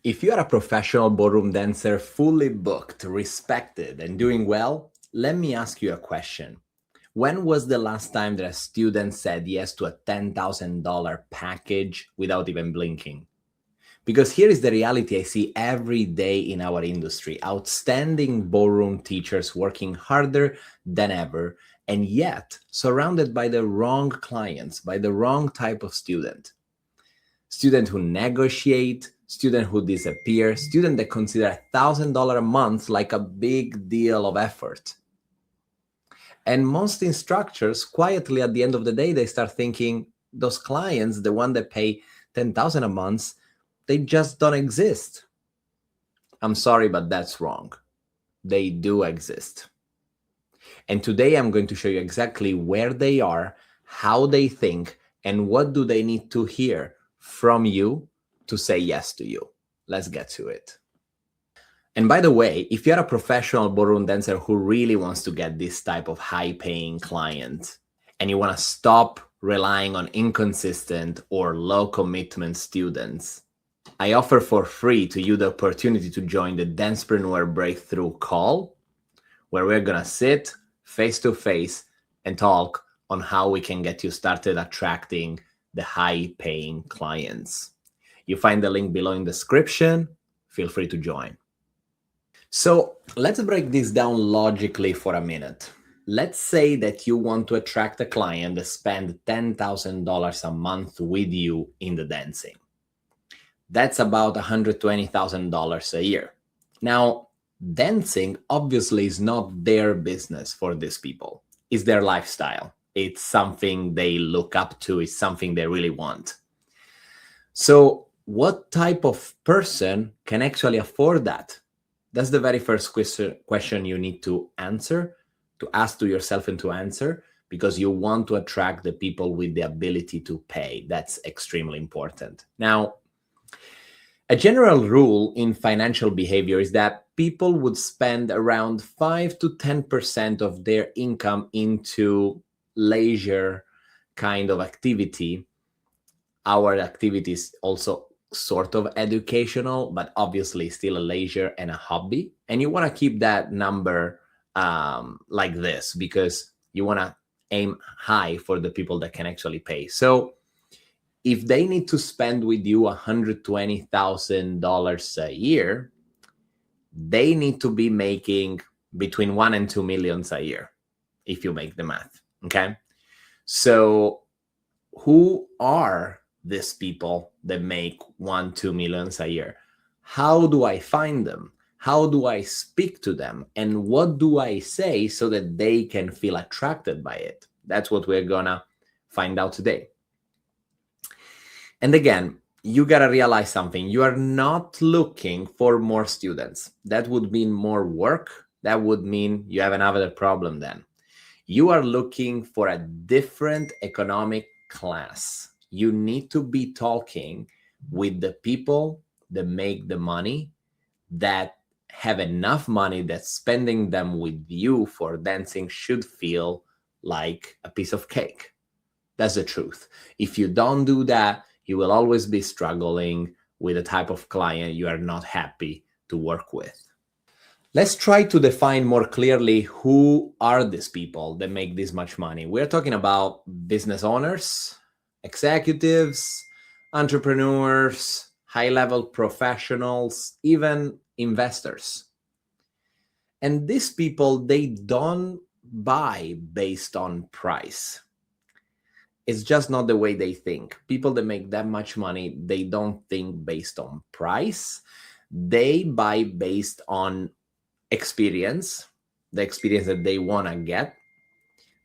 If you are a professional ballroom dancer, fully booked, respected, and doing well, let me ask you a question. When was the last time that a student said yes to a $10,000 package without even blinking? Because here is the reality I see every day in our industry. Outstanding ballroom teachers working harder than ever, and yet surrounded by the wrong clients, by the wrong type of student. Student who negotiate, student who disappear, student that consider $1,000 a month like a big deal of effort. And most instructors quietly at the end of the day, they start thinking those clients, the one that pay 10,000 a month, they just don't exist. I'm sorry, but that's wrong. They do exist. And today I'm going to show you exactly where they are, how they think, and what do they need to hear from you to say yes to you. Let's get to it. And by the way, if you're a professional ballroom dancer who really wants to get this type of high-paying client, and you want to stop relying on inconsistent or low-commitment students, I offer for free to you the opportunity to join the Dancepreneur Breakthrough Call, where we're going to sit face-to-face and talk on how we can get you started attracting the high-paying clients. You find the link below in the description. Feel free to join. So let's break this down logically for a minute. Let's say that you want to attract a client that spend $10,000 a month with you in the dancing. That's about $120,000 a year. Now, dancing obviously is not their business for these people. It's their lifestyle. It's something they look up to. It's something they really want. So what type of person can actually afford that? That's the very first question you need to answer, to ask to yourself and to answer, because you want to attract the people with the ability to pay. That's extremely important. Now, a general rule in financial behavior is that people would spend around 5 to 10% of their income into leisure kind of activity. Our activity is also sort of educational, but obviously still a leisure and a hobby. And you want to keep that number like this, because you want to aim high for the people that can actually pay. So if they need to spend with you $120,000 a year, they need to be making between 1 and 2 millions a year, if you make the math. Okay. So who are these people that make 1-2 millions a year? How do I find them? How do I speak to them? And what do I say so that they can feel attracted by it? That's what we're gonna find out today. And again, you gotta realize something. You are not looking for more students. That would mean more work. That would mean you have another problem then. You are looking for a different economic class. You need to be talking with the people that make the money, that have enough money that spending them with you for dancing should feel like a piece of cake. That's the truth. If you don't do that, you will always be struggling with a type of client you are not happy to work with. Let's try to define more clearly who are these people that make this much money. We're talking about business owners, executives, entrepreneurs, high-level professionals, even investors. And these people, they don't buy based on price. It's just not the way they think. People that make that much money, they don't think based on price. They buy based on experience, the experience that they want to get.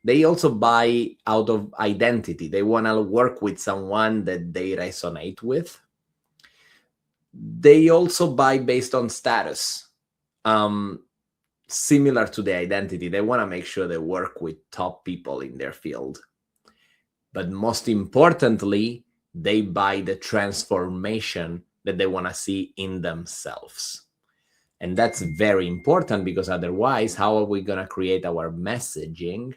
They also buy out of identity. They want to work with someone that they resonate with. They also buy based on status, similar to the identity. They want to make sure they work with top people in their field. But most importantly, they buy the transformation that they want to see in themselves. And that's very important, because otherwise, how are we going to create our messaging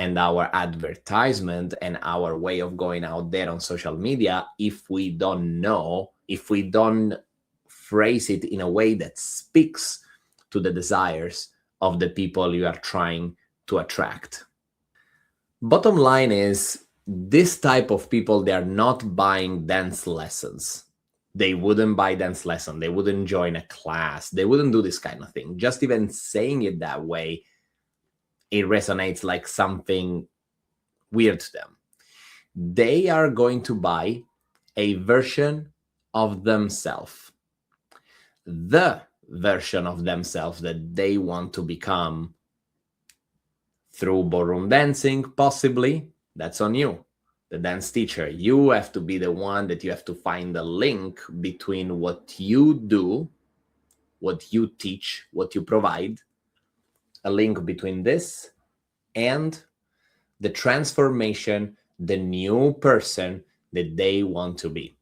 and our advertisement and our way of going out there on social media if we don't know, if we don't phrase it in a way that speaks to the desires of the people you are trying to attract. Bottom line is, this type of people, they are not buying dance lessons. They wouldn't buy dance lesson. They wouldn't join a class. They wouldn't do this kind of thing. Just even saying it that way, it resonates like something weird to them. They are going to buy a version of themselves, the version of themselves that they want to become through ballroom dancing, possibly. That's on you, the dance teacher. You have to be the one that you have to find a link between what you do, what you teach, what you provide, a link between this and the transformation, the new person that they want to be.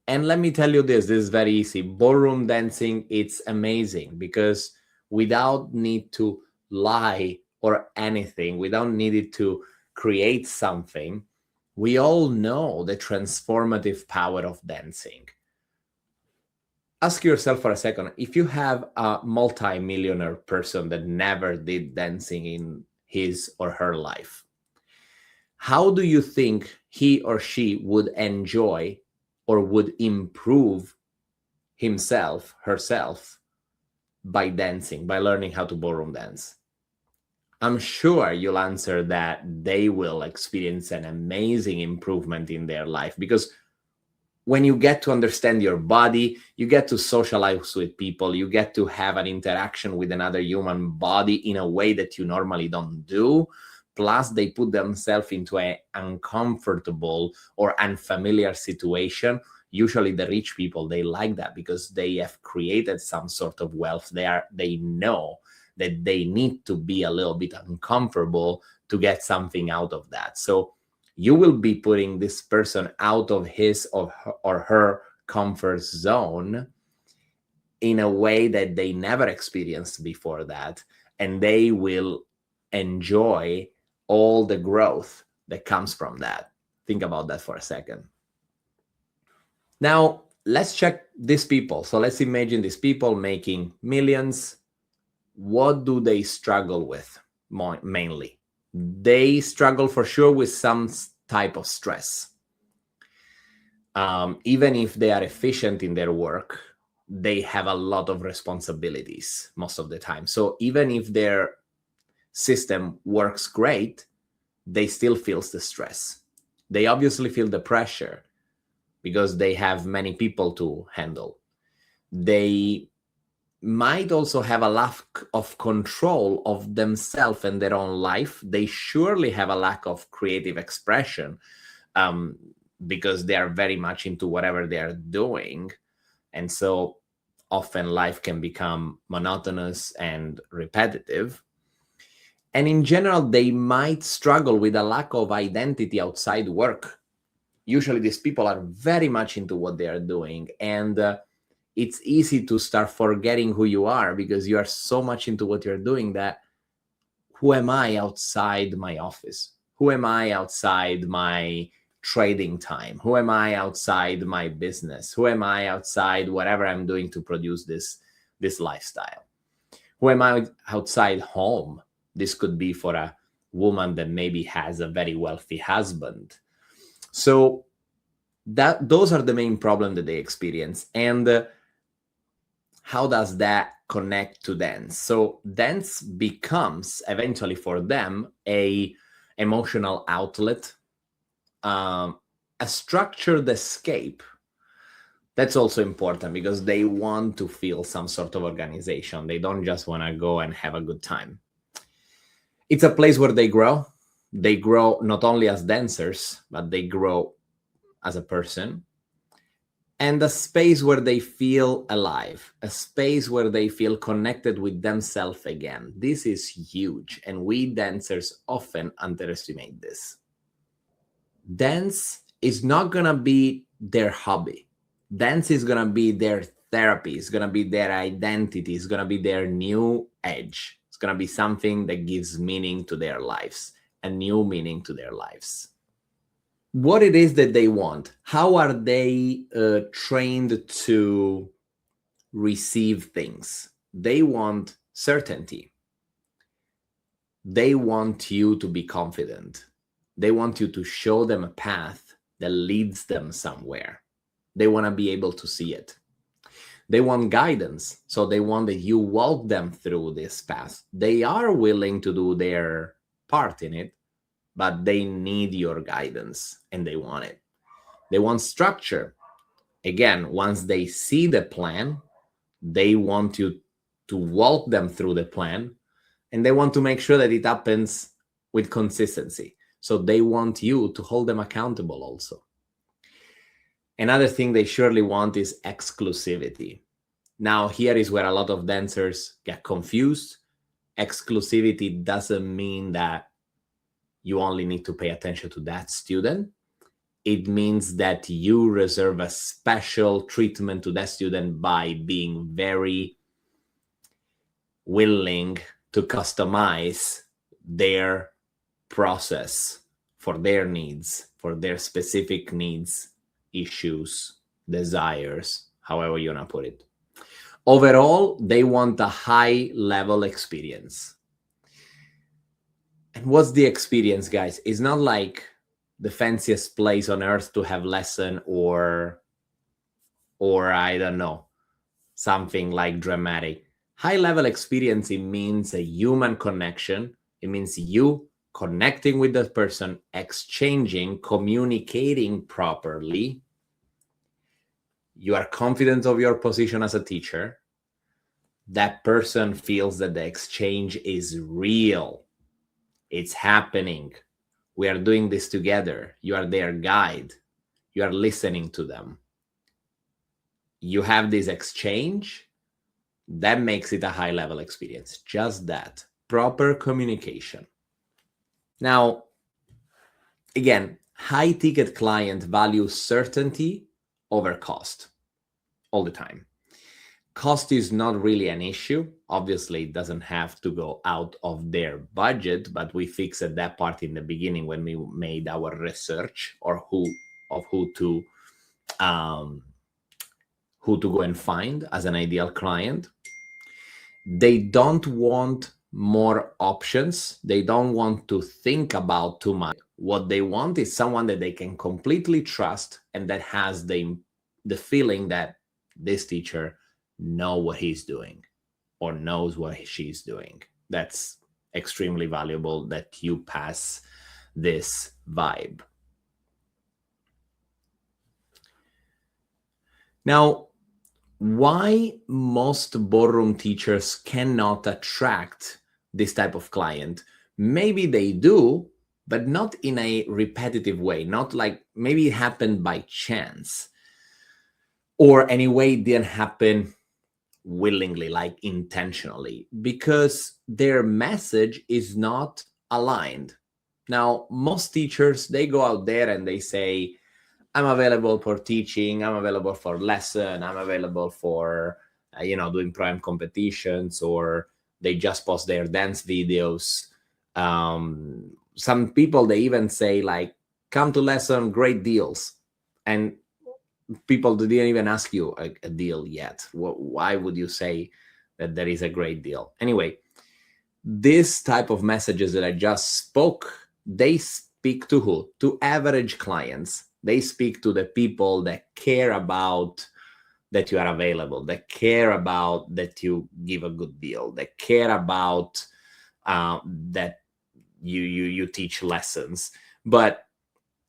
And let me tell you this is very easy. Ballroom dancing, it's amazing because without need to lie or anything, without needing to create something, we all know the transformative power of dancing. Ask yourself for a second, if you have a multi-millionaire person that never did dancing in his or her life, how do you think he or she would enjoy or would improve himself, herself, by dancing, by learning how to ballroom dance? I'm sure you'll answer that they will experience an amazing improvement in their life, because when you get to understand your body, you get to socialize with people, you get to have an interaction with another human body in a way that you normally don't do. Plus, they put themselves into an uncomfortable or unfamiliar situation. Usually the rich people, they like that because they have created some sort of wealth. They know that they need to be a little bit uncomfortable to get something out of that. So you will be putting this person out of his or her comfort zone in a way that they never experienced before that, and they will enjoy all the growth that comes from that. Think about that for a second. Now, let's check these people. So let's imagine these people making millions. What do they struggle with mainly? They struggle for sure with some type of stress. Even if they are efficient in their work, they have a lot of responsibilities most of the time. So even if their system works great, they still feel the stress. They obviously feel the pressure because they have many people to handle. They might also have a lack of control of themselves and their own life. They surely have a lack of creative expression because they are very much into whatever they are doing. And so often life can become monotonous and repetitive. And in general, they might struggle with a lack of identity outside work. Usually these people are very much into what they are doing, and it's easy to start forgetting who you are because you are so much into what you're doing that who am I outside my office? Who am I outside my trading time? Who am I outside my business? Who am I outside whatever I'm doing to produce this lifestyle? Who am I outside home? This could be for a woman that maybe has a very wealthy husband. So those are the main problems that they experience. And how does that connect to dance? So dance becomes eventually for them a emotional outlet, a structured escape. That's also important because they want to feel some sort of organization. They don't just want to go and have a good time. It's a place where they grow. They grow not only as dancers, but they grow as a person. And a space where they feel alive, a space where they feel connected with themselves again. This is huge, and we dancers often underestimate this. Dance is not going to be their hobby. Dance is going to be their therapy. It's going to be their identity. It's going to be their new edge. It's going to be something that gives meaning to their lives. a new meaning to their lives. What it is that they want, how are they trained to receive things? They want certainty. They want you to be confident. They want you to show them a path that leads them somewhere. They want to be able to see it. They want guidance, so they want that you walk them through this path. They are willing to do their part in it, but they need your guidance and they want it. They want structure. Again, once they see the plan, they want you to walk them through the plan, and they want to make sure that it happens with consistency. So they want you to hold them accountable also. Another thing they surely want is exclusivity. Now, here is where a lot of dancers get confused. Exclusivity doesn't mean that you only need to pay attention to that student. It means that you reserve a special treatment to that student by being very willing to customize their process for their needs, for their specific needs, issues, desires, however you want to put it. Overall, they want a high level experience. And what's the experience, guys? It's not like the fanciest place on earth to have lesson or I don't know, something like dramatic. High level experience, it means a human connection. It means you connecting with that person, exchanging, communicating properly. You are confident of your position as a teacher. That person feels that the exchange is real. It's happening. We are doing this together. You are their guide. You are listening to them. You have this exchange. That makes it a high level experience. Just that. Proper communication. Now, again, high ticket client values certainty over cost all the time. Cost is not really an issue. Obviously, it doesn't have to go out of their budget, but we fixed that part in the beginning when we made our research or who to go and find as an ideal client. They don't want more options. They don't want to think about too much. What they want is someone that they can completely trust and that has the feeling that this teacher knows what he's doing or knows what she's doing. That's extremely valuable that you pass this vibe. Now, why most ballroom teachers cannot attract this type of client? Maybe they do, but not in a repetitive way. Not like maybe it happened by chance, or anyway, it didn't happen willingly, like intentionally, because their message is not aligned. Now, most teachers, they go out there and they say, I'm available for teaching, I'm available for lesson, I'm available for, doing prime competitions, or they just post their dance videos. Some people, they even say like, come to lesson, great deals. And people didn't even ask you a deal yet. Why would you say that there is a great deal? Anyway, this type of messages that I just spoke, they speak to who? To average clients. They speak to the people that care about that you are available, that care about that you give a good deal, that care about that you teach lessons. But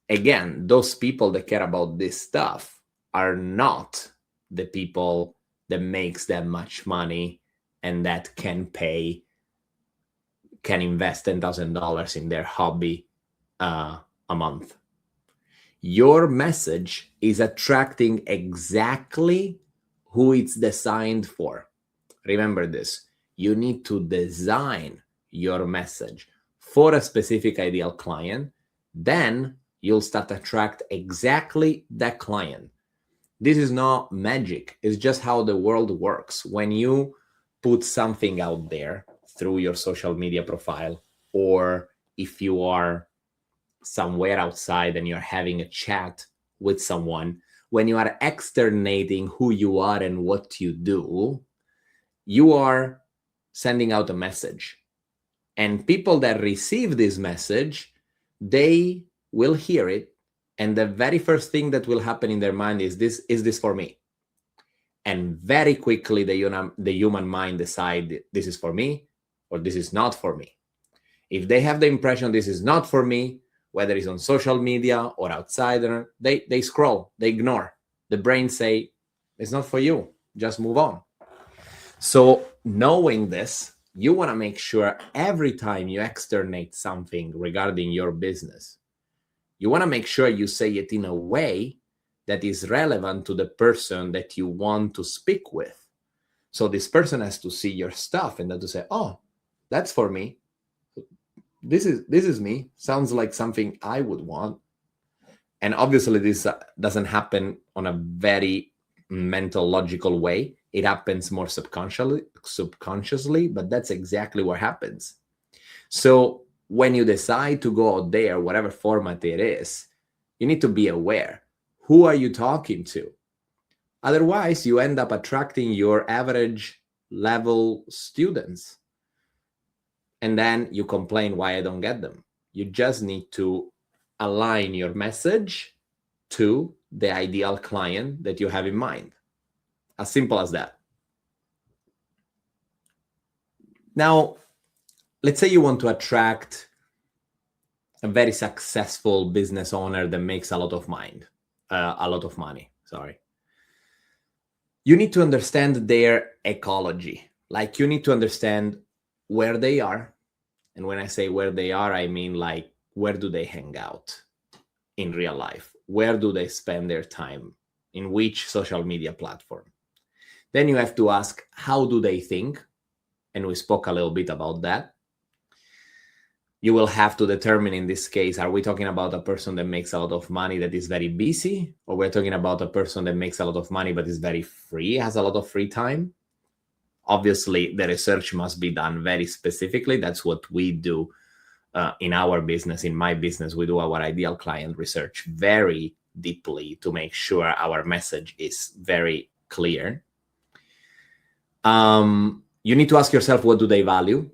again, those people that care about this stuff are not the people that makes that much money and that can invest $10,000 in their hobby a month. Your message is attracting exactly who it's designed for. Remember this. You need to design your message for a specific ideal client. Then you'll start to attract exactly that client. This is not magic. It's just how the world works. When you put something out there through your social media profile or if you are somewhere outside and you're having a chat with someone, when you are externating who you are and what you do, you are sending out a message. And people that receive this message, they will hear it. And the very first thing that will happen in their mind is this for me? And very quickly, the human mind decide this is for me or this is not for me. If they have the impression this is not for me, whether it's on social media or outside, they scroll, they ignore. The brain say, it's not for you, just move on. So knowing this, you want to make sure every time you externate something regarding your business, you want to make sure you say it in a way that is relevant to the person that you want to speak with. So this person has to see your stuff and then to say, oh, that's for me. This is me. Sounds like something I would want. And obviously this doesn't happen on a very mental, logical way. It happens more subconsciously, but that's exactly what happens. So when you decide to go out there, whatever format it is, you need to be aware. Who are you talking to? Otherwise, you end up attracting your average level students. And then you complain why I don't get them. You just need to align your message to the ideal client that you have in mind. As simple as that. Now, let's say you want to attract a very successful business owner that makes a lot of money. You need to understand their ecology. Like, you need to understand where they are. And when I say where they are, I mean like, where do they hang out in real life? Where do they spend their time? In which social media platform? Then you have to ask, how do they think? And we spoke a little bit about that. You will have to determine in this case, are we talking about a person that makes a lot of money that is very busy? Or we're talking about a person that makes a lot of money but is very free, has a lot of free time? Obviously, the research must be done very specifically. That's what we do in our business. In my business, we do our ideal client research very deeply to make sure our message is very clear. You need to ask yourself, what do they value?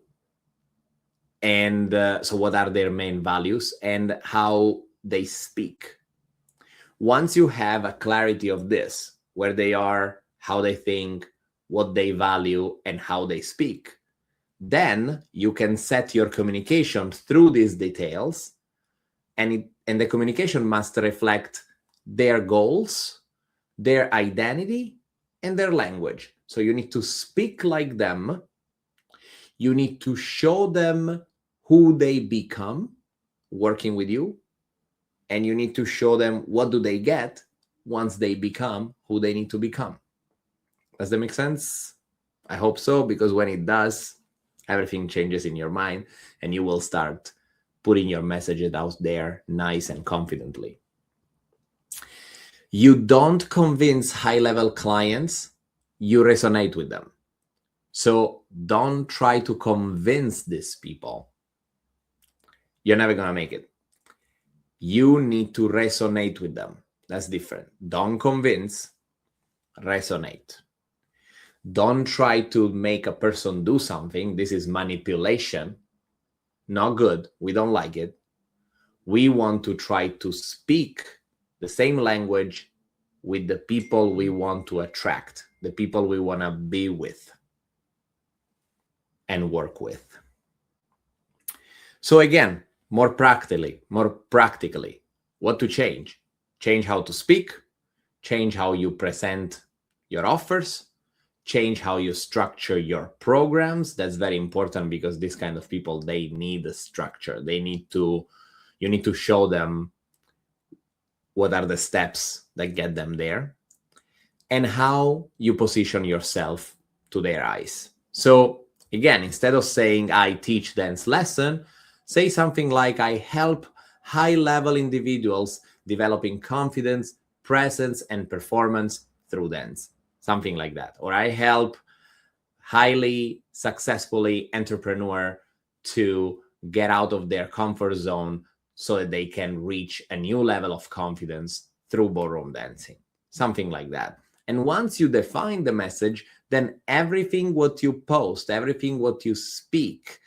And so what are their main values and how they speak? Once you have a clarity of this, where they are, how they think, what they value, and how they speak, then you can set your communication through these details, and the communication must reflect their goals, their identity, and their language. So you need to speak like them. You need to show them who they become working with you, and you need to show them what do they get once they become who they need to become. Does that make sense? I hope so, because when it does, everything changes in your mind and you will start putting your messages out there nice and confidently. You don't convince high-level clients, you resonate with them. So don't try to convince these people. You're never going to make it. You need to resonate with them. That's different. Don't convince, resonate. Don't try to make a person do something. This is manipulation. Not good. We don't like it. We want to try to speak the same language with the people we want to attract, the people we want to be with and work with. So again, more practically, what to change? Change how to speak, change how you present your offers, change how you structure your programs. That's very important, because these kind of people, they need a structure. You need to show them what are the steps that get them there, and how you position yourself to their eyes. So again, instead of saying I teach dance lesson, say something like I help high-level individuals developing confidence, presence, and performance through dance. Something like that. Or I help highly successfully entrepreneur to get out of their comfort zone so that they can reach a new level of confidence through ballroom dancing, something like that. And once you define the message, then everything what you post, everything what you speak,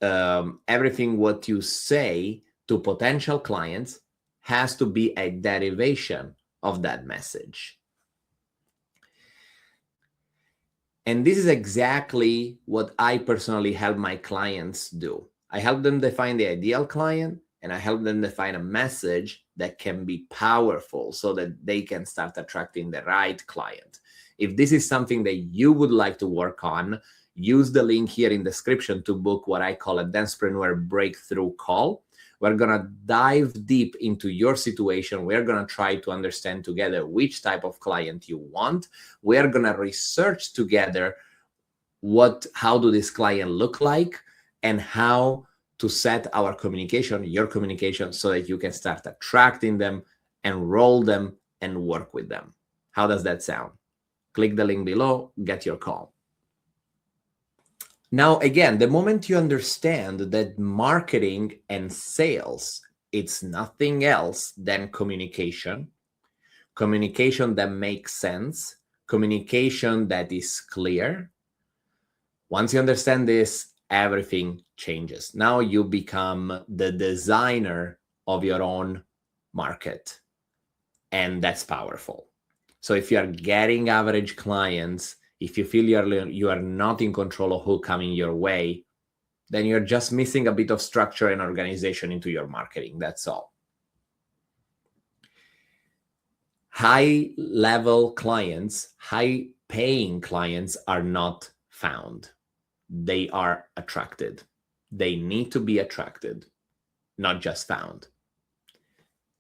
everything what you say to potential clients has to be a derivation of that message. And this is exactly what I personally help my clients do. I help them define the ideal client, and I help them define a message that can be powerful so that they can start attracting the right client. If this is something that you would like to work on, use the link here in the description to book what I call a Dancepreneur breakthrough call. We're going to dive deep into your situation. We're going to try to understand together which type of client you want. We're going to research together how do this client look like, and how to set our communication, your communication, so that you can start attracting them, enroll them, and work with them. How does that sound? Click the link below, get your call. Now, again, the moment you understand that marketing and sales, it's nothing else than communication that makes sense, communication that is clear. Once you understand this, everything changes. Now you become the designer of your own market, and that's powerful. So if you are getting average clients, if you feel you are not in control of who coming your way, then you're just missing a bit of structure and organization into your marketing. That's all. High level clients, high paying clients are not found. They are attracted. They need to be attracted, not just found.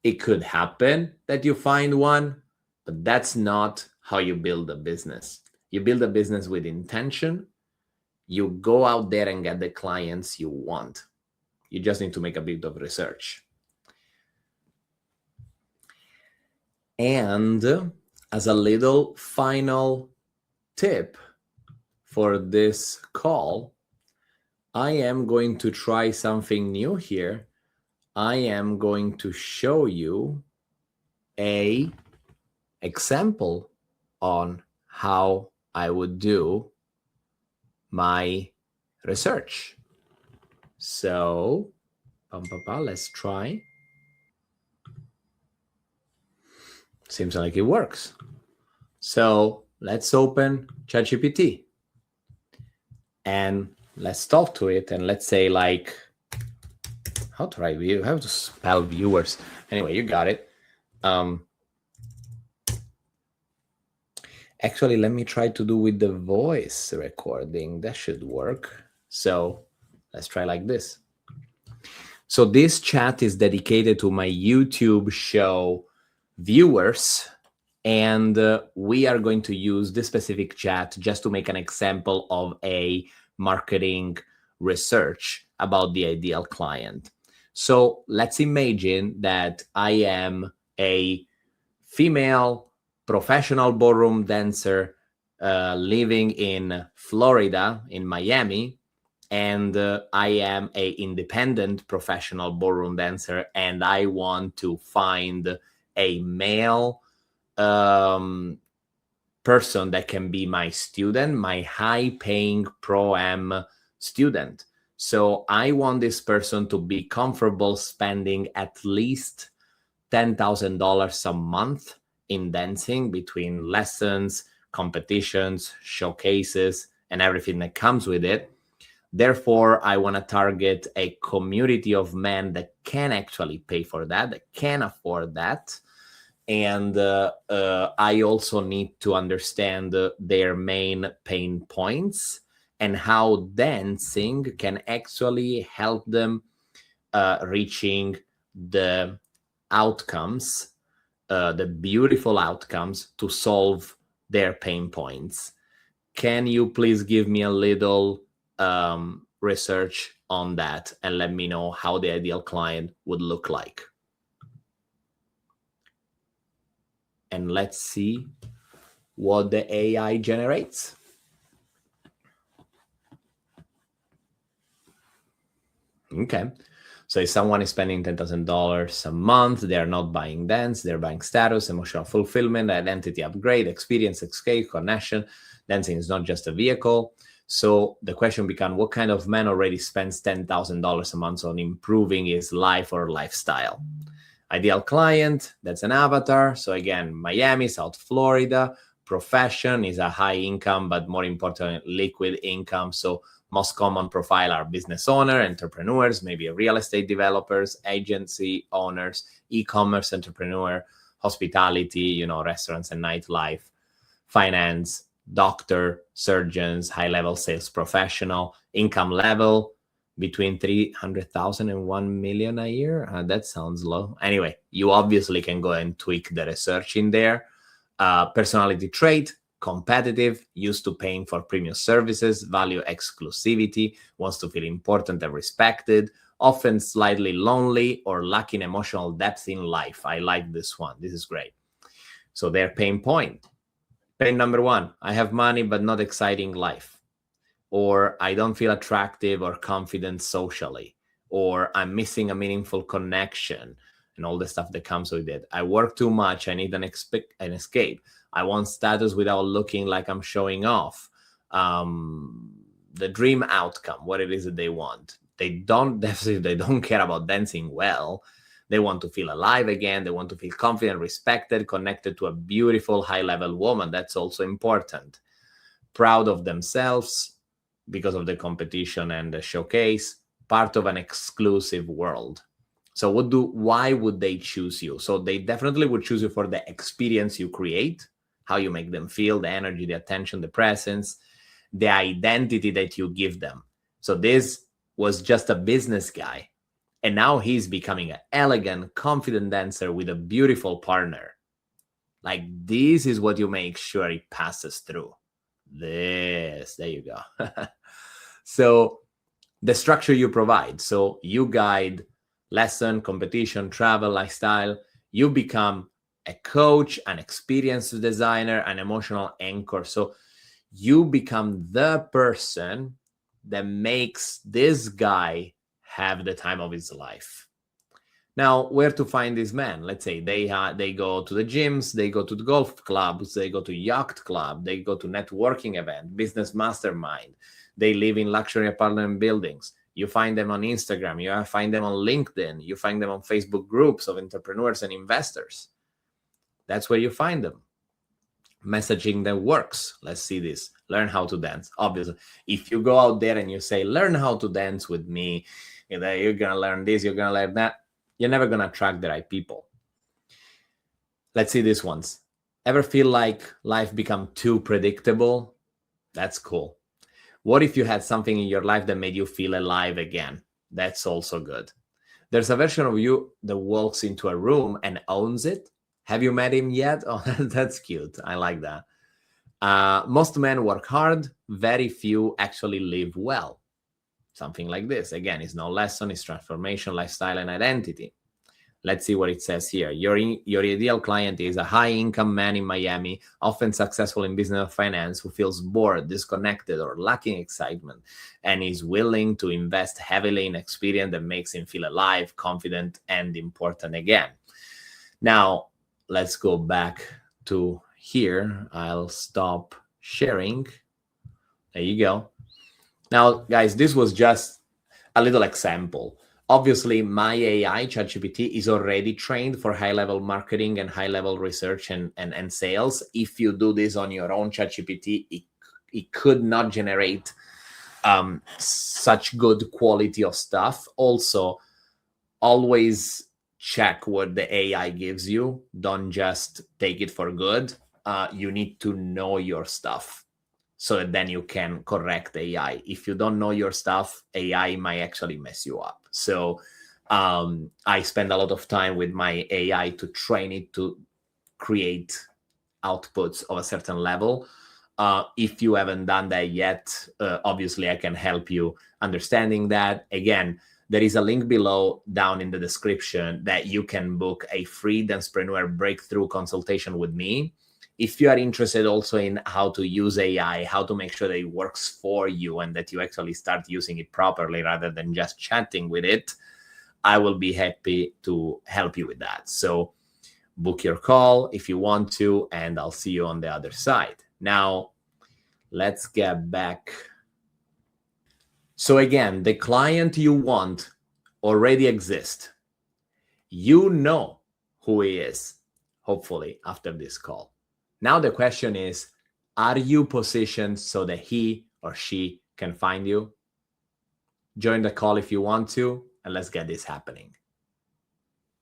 It could happen that you find one, but that's not how you build a business. You build a business with intention. You go out there and get the clients you want. You just need to make a bit of research. And as a little final tip for this call, I am going to try something new here. I am going to show you an example on how I would do my research. So, let's try. Seems like it works. So let's open ChatGPT and let's talk to it, and let's say, like, how to spell viewers. Anyway, you got it. Actually, let me try to do with the voice recording. That should work. So let's try like this. So this chat is dedicated to my YouTube show viewers, and we are going to use this specific chat just to make an example of a marketing research about the ideal client. So let's imagine that I am a female professional ballroom dancer living in Florida, in Miami, and I am a independent professional ballroom dancer, and I want to find a male person that can be my student, my high-paying pro-am student. So I want this person to be comfortable spending at least $10,000 a month in dancing, between lessons, competitions, showcases, and everything that comes with it. Therefore, I want to target a community of men that can actually pay for that can afford that. And I also need to understand their main pain points and how dancing can actually help them reaching the outcomes, the beautiful outcomes, to solve their pain points. Can you please give me a little research on that and let me know how the ideal client would look like? And let's see what the AI generates. Okay. So if someone is spending $10,000 a month, they are not buying dance, they're buying status, emotional fulfillment, identity upgrade, experience, escape, connection. Dancing is not just a vehicle. So the question becomes, what kind of man already spends $10,000 a month on improving his life or lifestyle? Ideal client, that's an avatar. So again, Miami, South Florida. Profession is a high income, but more important, liquid income. So most common profile are business owner, entrepreneurs, maybe real estate developers, agency owners, e-commerce entrepreneur, hospitality, restaurants and nightlife, finance, doctor, surgeons, high-level sales professional, income level between 300,000 and 1 million a year. That sounds low. Anyway, you obviously can go and tweak the research in there. Personality trait, competitive, used to paying for premium services, value exclusivity, wants to feel important and respected, often slightly lonely or lacking emotional depth in life. I like this one. This is great. So their pain point. Pain number one, I have money but not exciting life. Or I don't feel attractive or confident socially. Or I'm missing a meaningful connection and all the stuff that comes with it. I work too much. I need an escape. I want status without looking like I'm showing off. The dream outcome, what it is that they want. They don't care about dancing well. They want to feel alive again. They want to feel confident, respected, connected to a beautiful, high-level woman. That's also important. Proud of themselves because of the competition and the showcase. Part of an exclusive world. So why would they choose you? So they definitely would choose you for the experience you create, how you make them feel, the energy, the attention, the presence, the identity that you give them. So this was just a business guy. And now he's becoming an elegant, confident dancer with a beautiful partner. Like, this is what you make sure it passes through. There you go. So the structure you provide. So you guide lesson, competition, travel, lifestyle. You become a coach, an experienced designer, an emotional anchor. So you become the person that makes this guy have the time of his life. Now, where to find these men? Let's say they go to the gyms, they go to the golf clubs, they go to yacht club, they go to networking event, business mastermind. They live in luxury apartment buildings. You find them on Instagram, you find them on LinkedIn, you find them on Facebook groups of entrepreneurs and investors. That's where you find them. Messaging that works. Let's see this. Learn how to dance. Obviously, if you go out there and you say, learn how to dance with me, you're going to learn this, you're going to learn that, you're never going to attract the right people. Let's see these ones. Ever feel like life become too predictable? That's cool. What if you had something in your life that made you feel alive again? That's also good. There's a version of you that walks into a room and owns it. Have you met him yet? Oh, that's cute. I like that. Most men work hard. Very few actually live well. Something like this. Again, it's no lesson. It's transformation, lifestyle, and identity. Let's see what it says here. Your ideal client is a high-income man in Miami, often successful in business or finance, who feels bored, disconnected, or lacking excitement, and is willing to invest heavily in experience that makes him feel alive, confident, and important again. Now, let's go back to here. I'll stop sharing. There you go. Now, guys, this was just a little example. Obviously, my AI, ChatGPT, is already trained for high-level marketing and high-level research and sales. If you do this on your own ChatGPT, it could not generate such good quality of stuff. Also, always check what the AI gives you. Don't just take it for good. You need to know your stuff, so that then you can correct AI. If you don't know your stuff, AI might actually mess you up. So I spend a lot of time with my AI to train it to create outputs of a certain level. If you haven't done that yet, obviously I can help you understanding that. Again, there is a link below down in the description that you can book a free Dancepreneur breakthrough consultation with me. If you are interested also in how to use AI, how to make sure that it works for you and that you actually start using it properly rather than just chatting with it, I will be happy to help you with that. So book your call if you want to, and I'll see you on the other side. Now, let's get back. So again, the client you want already exists. You know who he is, hopefully, after this call. Now the question is, are you positioned so that he or she can find you? Join the call if you want to, and let's get this happening.